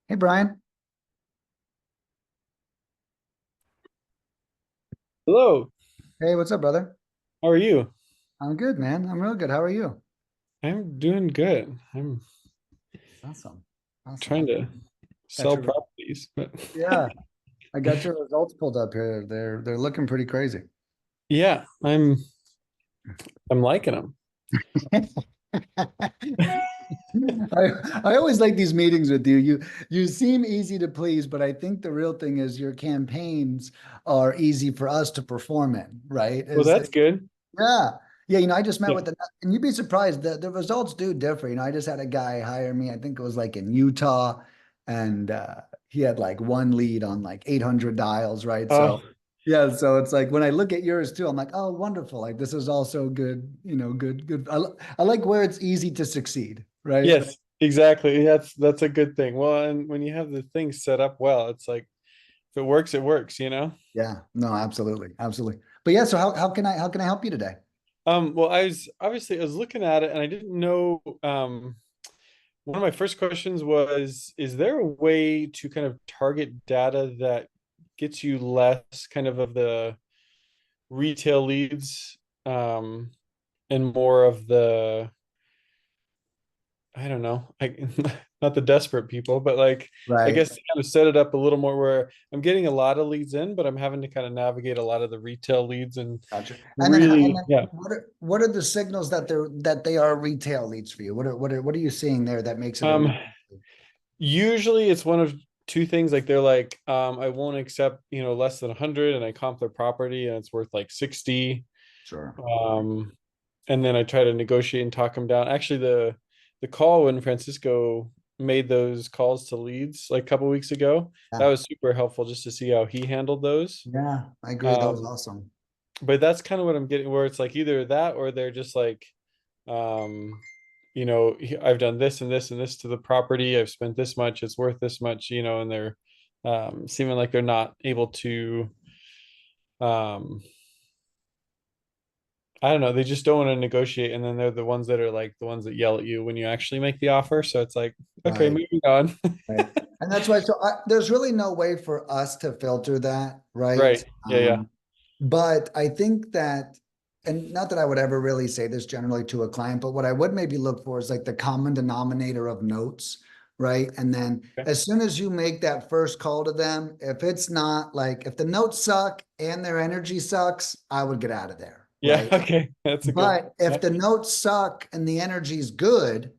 Hey, Brian. Hello, Hey, what's up, brother? how are you? I'm good, man. I'm real good. How are you? I'm doing good. I'm Awesome. Awesome. trying to Got sell your, properties, but yeah, I got your results pulled up here. They're looking pretty crazy. yeah, I'm liking them. I always like these meetings with you. You seem easy to please, but I think the real thing is your campaigns are easy for us to perform in, right? Well, that's good. Yeah. Yeah, I just met Yeah. with and you'd be surprised that the results do differ. I just had a guy hire me, I think it was like in Utah, and he had like one lead on like 800 dials, right? So, Oh, yeah, so it's like when I look at yours too, I'm like, oh, wonderful. Like this is also good, good. I like where it's easy to succeed, right? yes, exactly. That's a good thing. Well, and when you have the thing set up well, it's like if it works, it works, you know? Yeah, no, absolutely, absolutely. But yeah, so how can I help you today? Well, I was looking at it and I didn't know one of my first questions was, is there a way to kind of target data that gets you less of the retail leads, and more of the, I don't know, not the desperate people, but like I Right. guess to kind of set it up a little more where I'm getting a lot of leads in, but I'm having to kind of navigate a lot of the retail leads and Gotcha. And then really, yeah. what are the signals that they are retail leads for you? What are you seeing there that makes it a Um, retail lead? Usually it's one of two things. Like they're like, I won't accept, less than 100, and I comp their property and it's worth like 60. Sure. Um, and then I try to negotiate and talk them down. Actually, the call when Francisco made those calls to leads like a couple weeks ago, that Yeah. was super helpful just to see how he handled those. Yeah, I agree. That was Um, awesome. but that's kind of what I'm getting, where it's like either that or they're just like, um, I've done this and this and this to the property. I've spent this much. It's worth this much, and they're seeming like they're not able to. Um, I don't know. They just don't want to negotiate, and then they're the ones that are like the ones that yell at you when you actually make the offer. So it's like, okay, Right. moving on. Right. And that's why. So there's really no way for us to filter that, right? Right. Yeah. Yeah. But I think that, and not that I would ever really say this generally to a client, but what I would maybe look for is like the common denominator of notes, right? And then Okay. as soon as you make that first call to them, if it's not like, if the notes suck and their energy sucks, I would get out of there, Yeah. right? Okay. That's a good. But if Yeah. the notes suck and the energy's good,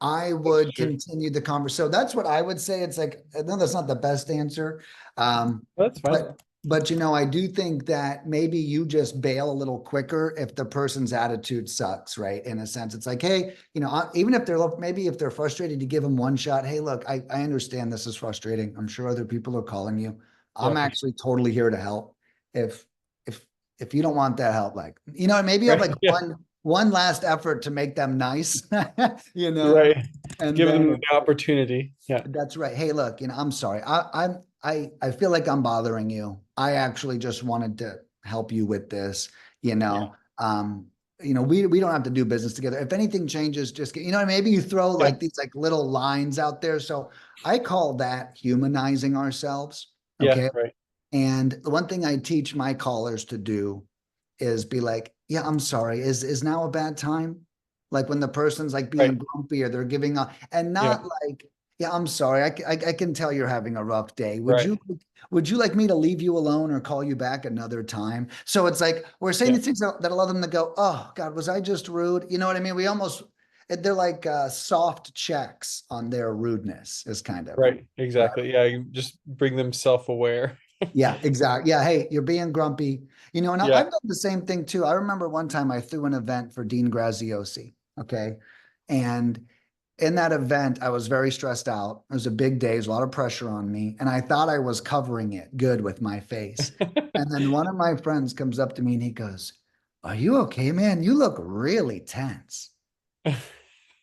I That's would true. continue the conversation. So that's what I would say. It's like, I know that's not the best answer. Um, That's fine. but I do think that maybe you just bail a little quicker if the person's attitude sucks, right? In a sense, it's like, hey, even if they're maybe if they're frustrated, you give them one shot. Hey, look, I understand this is frustrating. I'm sure other people are calling you. Yeah, I'm for sure. actually totally here to help. If if if you don't want that help, like, maybe you have Right. like Yeah. one last effort to make them nice, you know, Right. and Give them then the opportunity. Yeah. that's right. Hey, look, I'm sorry. I feel like I'm bothering you. I actually just wanted to help you with this, you Yeah. know. We don't have to do business together. If anything changes, just get, maybe you throw Yeah. like these like little lines out there. So I call that humanizing ourselves. Yeah. Okay. Right. And the one thing I teach my callers to do is be like, yeah, I'm sorry. Is now a bad time? Like when the person's like being Right. grumpy or they're giving up, and Yeah. not like, yeah, I'm sorry. I can tell you're having a rough day. Right. Would you like me to leave you alone or call you back another time? So it's like we're saying Yeah. these things that allow them to go, oh God, was I just rude? You know what I mean? We almost they're like soft checks on their rudeness is kind of Right. what I Exactly. Yeah. You just bring them self-aware. yeah, exactly. Yeah, hey, you're being grumpy. And Yeah. I've done the same thing too. I remember one time I threw an event for Dean Graziosi. Okay. And in that event, I was very stressed out. It was a big day, there's a lot of pressure on me. And I thought I was covering it good with my face. And then one of my friends comes up to me and he goes, are you okay, man? You look really tense.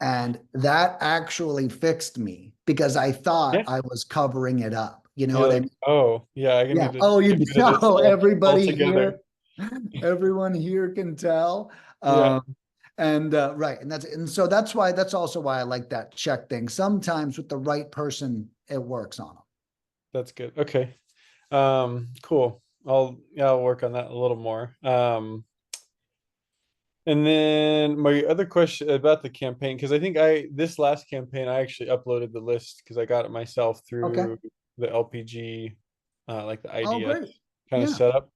And that actually fixed me because I thought Yeah. I was covering it up. You know You're what I like, mean? oh, yeah, I Yeah. need to Oh, you get rid of this know, everybody altogether. here, everyone here can tell. Yeah. Um, And right, and so that's also why I like that check thing. Sometimes with the right person, it works on them. That's good. Okay. Cool. I'll work on that a little more. And then my other question about the campaign, because I think this last campaign I actually uploaded the list because I got it myself Okay. through the LPG, like the Oh, IDS great. kind of Yeah. setup.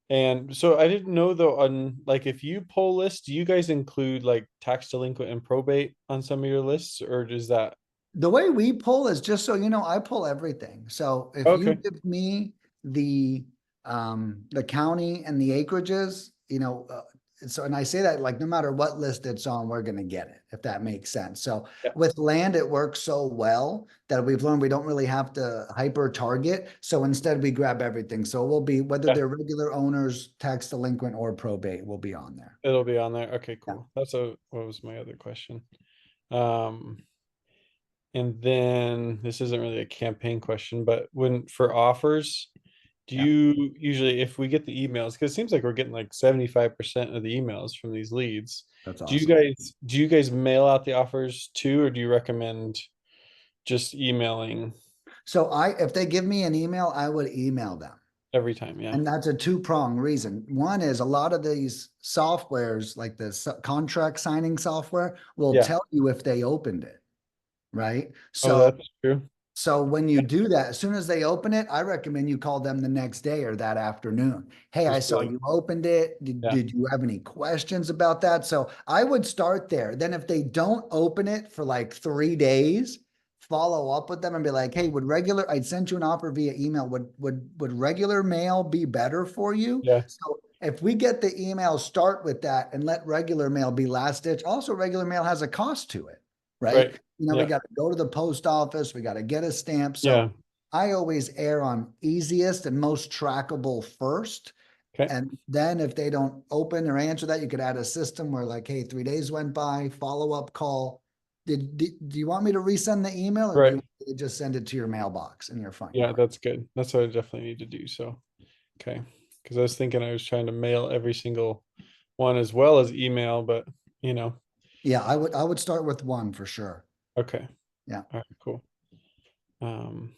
And so I didn't know though, on like if you pull lists, do you guys include like tax delinquent and probate on some of your lists, or does that? The way we pull is just so you know, I pull everything. So if you Okay. give me the the county and the acreages, so and I say that like no matter what list it's on, we're going to get it, if that makes sense. So Yeah. with land, it works so well that we've learned we don't really have to hyper target. So instead, we grab everything. So we'll be whether Yeah. they're regular owners, tax delinquent, or probate, will be on there. It'll be on there. Okay, Yeah. cool. What was my other question? Um, and then this isn't really a campaign question, but when for offers, do Yeah. you usually, if we get the emails, because it seems like we're getting like 75% of the emails from these leads, That's do you awesome. guys do you guys mail out the offers too, or do you recommend just emailing So if they give me an email, I would email them. every time? Yeah. And that's a two-prong reason. One is a lot of these softwares, like the contract signing software, will Yeah. tell you if they opened it, right? Oh, So that's true. so when you do that, as soon as they open it, I recommend you call them the next day or that afternoon. Hey, I Just saw like, you opened it. Did, yeah. did you have any questions about that? So I would start there. Then if they don't open it for like 3 days, follow up with them and be like, hey, I'd sent you an offer via email. Would regular mail be better for you? Yeah. So if we get the email, start with that and let regular mail be last ditch. Also, regular mail has a cost to it, right? Right. We Yeah. got to go to the post office, we got to get a stamp. Yeah. So I always err on easiest and most trackable first. Okay. And then if they don't open or answer that, you could add a system where like, hey, 3 days went by, follow-up call. Do you want me to resend the email or do you Right. want me to just send it to your mailbox and you're fine? Yeah, that's good. That's what I definitely need to do. So, okay. Because I was thinking I was trying to mail every single one as well as email, but you know, Yeah, I would start with one for sure. okay. Yeah. All right, cool. Um,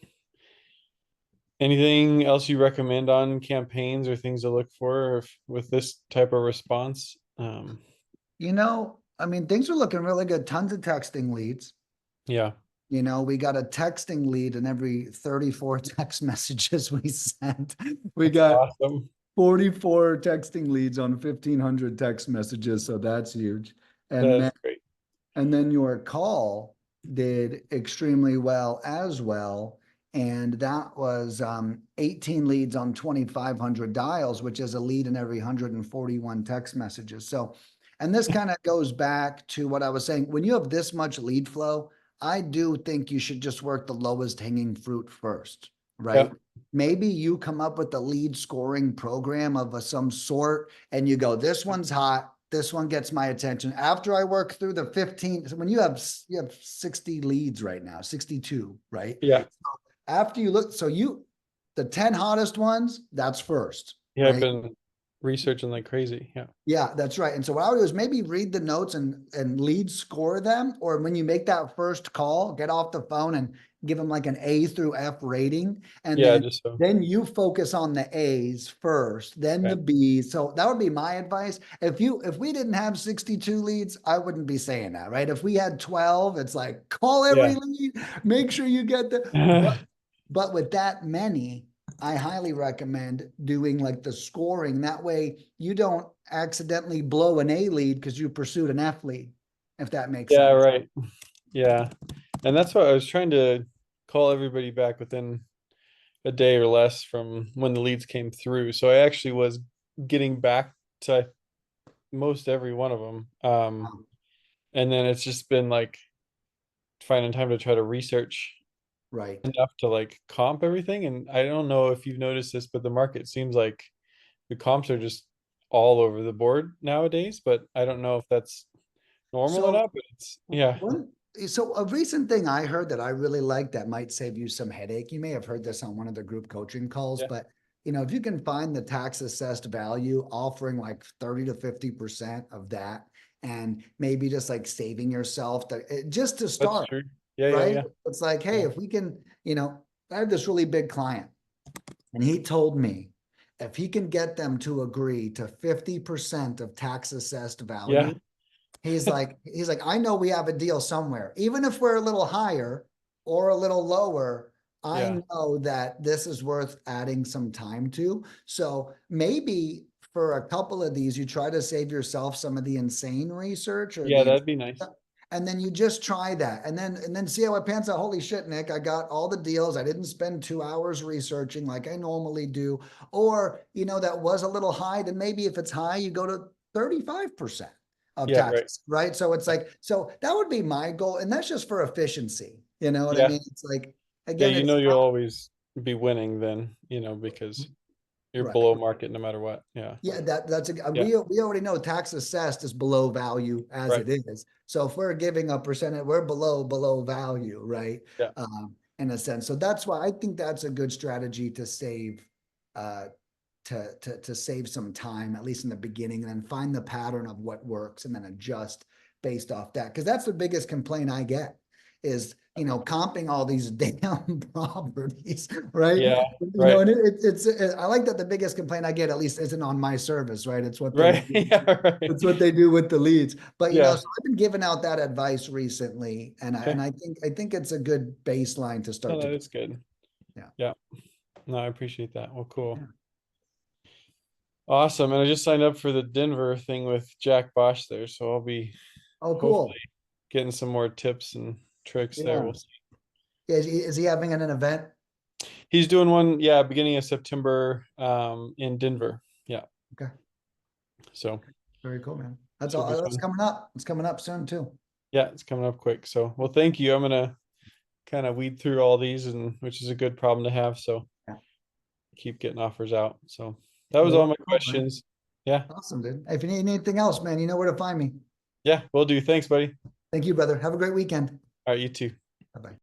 Anything else you recommend on campaigns or things to look for with this type of response? I mean, things are looking really good. Tons of texting leads. Yeah, We got a texting lead in every 34 text messages we sent. We that's got awesome. 44 texting leads on 1,500 text messages, so that's huge. And then That's great. and then your call did extremely well as well. And that was 18 leads on 2,500 dials, which is a lead in every 141 text messages. So, and this kind of goes back to what I was saying. When you have this much lead flow, I do think you should just work the lowest hanging fruit first, Yeah, right? Maybe you come up with a lead scoring program of some sort and you go, this one's hot, this one gets my attention. After I work through the 15, when you have 60 leads right now, 62, right? yeah, After you look, the 10 hottest ones, that's first, yeah. I've right? been researching like crazy. Yeah, Yeah, that's right. And so what I would do is maybe read the notes and lead score them, or when you make that first call, get off the phone and give them like an A through F rating, and yeah. then Just so then you focus on the A's first, then the okay. B's. So that would be my advice. If we didn't have 62 leads, I wouldn't be saying that, right? If we had 12, it's like call every Yeah, lead, make sure you get but with that many, I highly recommend doing like the scoring. That way you don't accidentally blow an A lead because you pursued an F lead, if that makes yeah. sense. Right. Yeah, and that's what I was trying to call everybody back within a day or less from when the leads came through. So I actually was getting back to most every one of them. And then it's just been like finding time to try to research Right. enough to like comp everything. And I don't know if you've noticed this, but the market seems like the comps are just all over the board nowadays. But I don't know if that's normal or So not. But it's yeah, one, so a recent thing I heard that I really like that might save you some headache. You may have heard this on one of the group coaching calls, yeah, but if you can find the tax assessed value, offering like 30 to 50% of that, and maybe just like saving yourself just to That's start, true. Yeah, yeah, right? yeah. It's like, hey, Yeah. if we can, I have this really big client, and he told me if he can get them to agree to 50% of tax assessed Yeah. value, he's like, I know we have a deal somewhere. Even if we're a little higher or a little lower, I Yeah. know that this is worth adding some time to. So maybe for a couple of these, you try to save yourself some of the insane research or Yeah, that'd be nice. and then you just try that and then see how it pans out. Holy shit, Nick, I got all the deals. I didn't spend 2 hours researching like I normally do. Or, that was a little high. Then maybe if it's high, you go to 35% of Yeah, right. taxes, right? So it's like, so that would be my goal. And that's just for efficiency. You know what I Yeah. mean? It's like, Yeah, again, you it's know you'll always be winning then, because you're right. below market no matter what. Yeah. Yeah, that's Yeah. we already know tax assessed is below value as Right. it is. So if we're giving a percentage, we're below value, right? Yeah. In a sense. So that's why I think that's a good strategy to save, uh, to save some time, at least in the beginning, and then find the pattern of what works and then adjust based off that. Because that's the biggest complaint I get is, comping all these damn properties, right? Yeah. Right. And I like that the biggest complaint I get at least isn't on my service, right? It's what they Right. Yeah, right. it's what they do with the leads. But Yeah. so I've been giving out that advice recently, and I Okay. and I think it's a good baseline to No, start to that do. is good. Yeah. Yeah. No, I appreciate that. Well, cool. Yeah. Awesome. And I just signed up for the Denver thing with Jack Bosch there, so I'll be Oh, hopefully cool. getting some more tips and tricks there. Yeah. We'll see. Is he having an event? He's doing one, yeah, beginning of September, in Denver. Yeah. Okay. So Very cool, man. That's should all. be That's fun. coming up. It's coming up soon too. Yeah, it's coming up quick. So, well, thank you. I'm gonna kind of weed through all these, and which is a good problem to have. So Yeah. keep getting offers out. So that was Well, all my cool, man. questions. Yeah. Awesome, dude. If you need anything else, man, you know where to find me. Yeah, will do. Thanks, buddy. Thank you, brother. Have a great weekend. All right, you too. Bye bye.